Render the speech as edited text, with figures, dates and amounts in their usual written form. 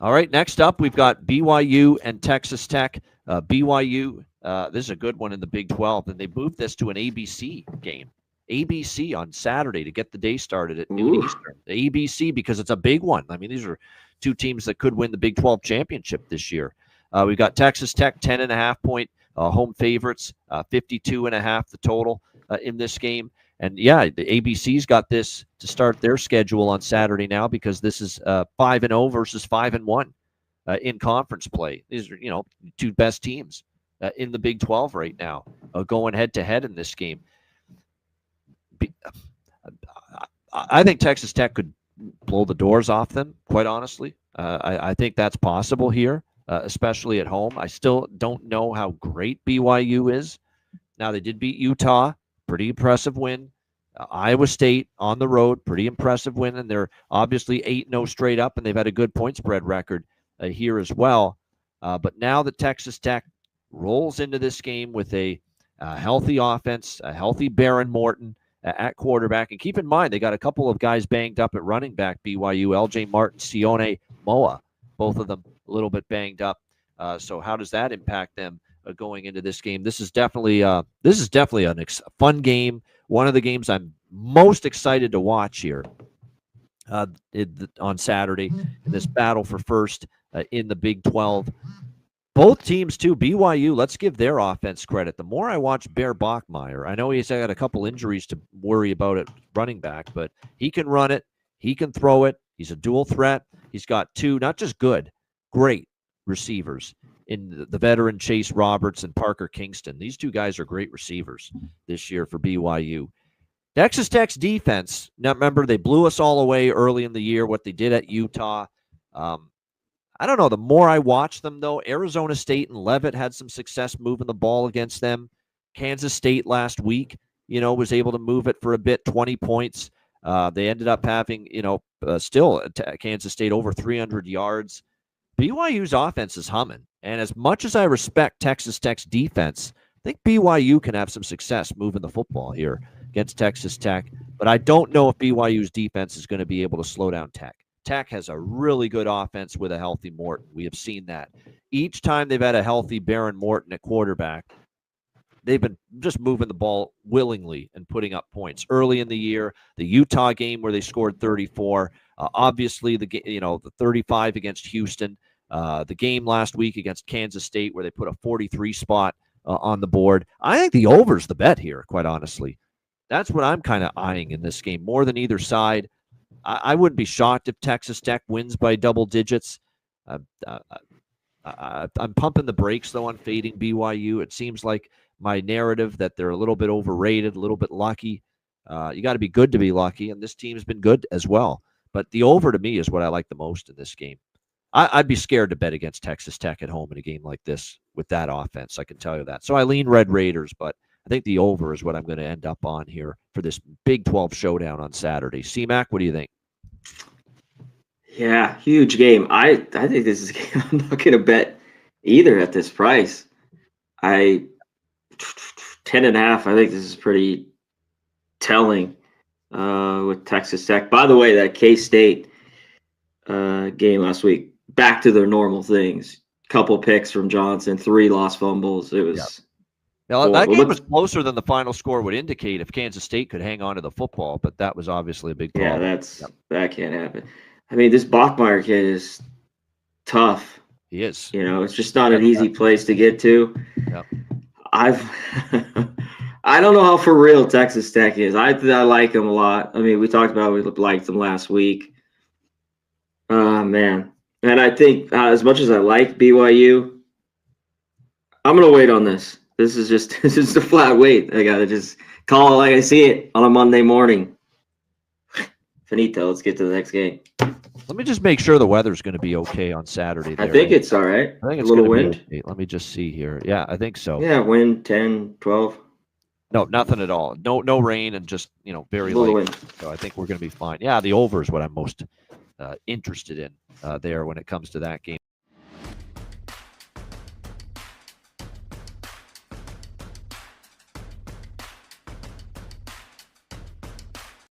All right, next up, we've got BYU and Texas Tech. BYU, this is a good one in the Big 12, and they moved this to an ABC game. ABC on Saturday to get the day started at noon Eastern. The ABC because it's a big one. I mean, these are two teams that could win the Big 12 championship this year. We've got Texas Tech 10.5-point home favorites, 52.5 the total in this game. And yeah, the ABC's got this to start their schedule on Saturday now because this is 5-0 versus 5-1 in conference play. These are, two best teams in the Big 12 right now, going head to head in this game. I think Texas Tech could blow the doors off them, quite honestly. I think that's possible here, especially at home. I still don't know how great BYU is. Now, they did beat Utah. Pretty impressive win. Iowa State on the road, pretty impressive win, and they're obviously 8-0 straight up, and they've had a good point spread record here as well. But now that Texas Tech rolls into this game with a healthy offense, a healthy Baron Morton at quarterback, and keep in mind they got a couple of guys banged up at running back, BYU, L.J. Martin, Sione Moa, both of them a little bit banged up. So how does that impact them going into this game? This is definitely a fun game. One of the games I'm most excited to watch here on Saturday in this battle for first in the Big 12. Both teams, too. BYU, let's give their offense credit. The more I watch Bear Bachmeier, I know he's got a couple injuries to worry about at running back, but he can run it. He can throw it. He's a dual threat. He's got two, not just good, great receivers in the veteran Chase Roberts and Parker Kingston. These two guys are great receivers this year for BYU. Texas Tech's defense, now remember, they blew us all away early in the year, what they did at Utah. I don't know. The more I watch them, though, Arizona State and Leavitt had some success moving the ball against them. Kansas State last week, was able to move it for a bit, 20 points. They ended up having, still Kansas State over 300 yards. BYU's offense is humming. And as much as I respect Texas Tech's defense, I think BYU can have some success moving the football here against Texas Tech. But I don't know if BYU's defense is going to be able to slow down Tech. Tech has a really good offense with a healthy Morton. We have seen that. Each time they've had a healthy Baron Morton at quarterback, they've been just moving the ball willingly and putting up points. Early in the year, the Utah game where they scored 34, obviously the 35 against Houston, the game last week against Kansas State where they put a 43 spot on the board. I think the over's the bet here, quite honestly. That's what I'm kind of eyeing in this game, more than either side. I wouldn't be shocked if Texas Tech wins by double digits. I'm pumping the brakes, though, on fading BYU. It seems like my narrative that they're a little bit overrated, a little bit lucky. You got to be good to be lucky, and this team's been good as well. But the over, to me, is what I like the most in this game. I'd be scared to bet against Texas Tech at home in a game like this with that offense. I can tell you that. So I lean Red Raiders, but I think the over is what I'm going to end up on here for this Big 12 showdown on Saturday. C-Mac, what do you think? Yeah, huge game. I think this is a game I'm not going to bet either at this price. 10.5, I think this is pretty telling with Texas Tech. By the way, that K-State game last week, back to their normal things. Couple picks from Johnson, 3 lost fumbles. It was... Yep. Now, that game was closer than the final score would indicate if Kansas State could hang on to the football, but that was obviously a big problem. Yeah, that can't happen. I mean, this Bachmeier kid is tough. He is. It's just not an easy place to get to. Yep. I don't know how for real Texas Tech is. I like them a lot. I mean, we talked about we liked them last week. Man. And I think as much as I like BYU, I'm going to wait on this. This is just a flat wait. I got to just call it like I see it on a Monday morning. Finito. Let's get to the next game. Let me just make sure the weather's going to be okay on Saturday. I think it's all right. I think it's a little wind. Okay. Let me just see here. Yeah, I think so. Yeah, wind 10, 12. No, nothing at all. No rain and just, very light wind. So I think we're going to be fine. Yeah, the over is what I'm most interested in there when it comes to that game.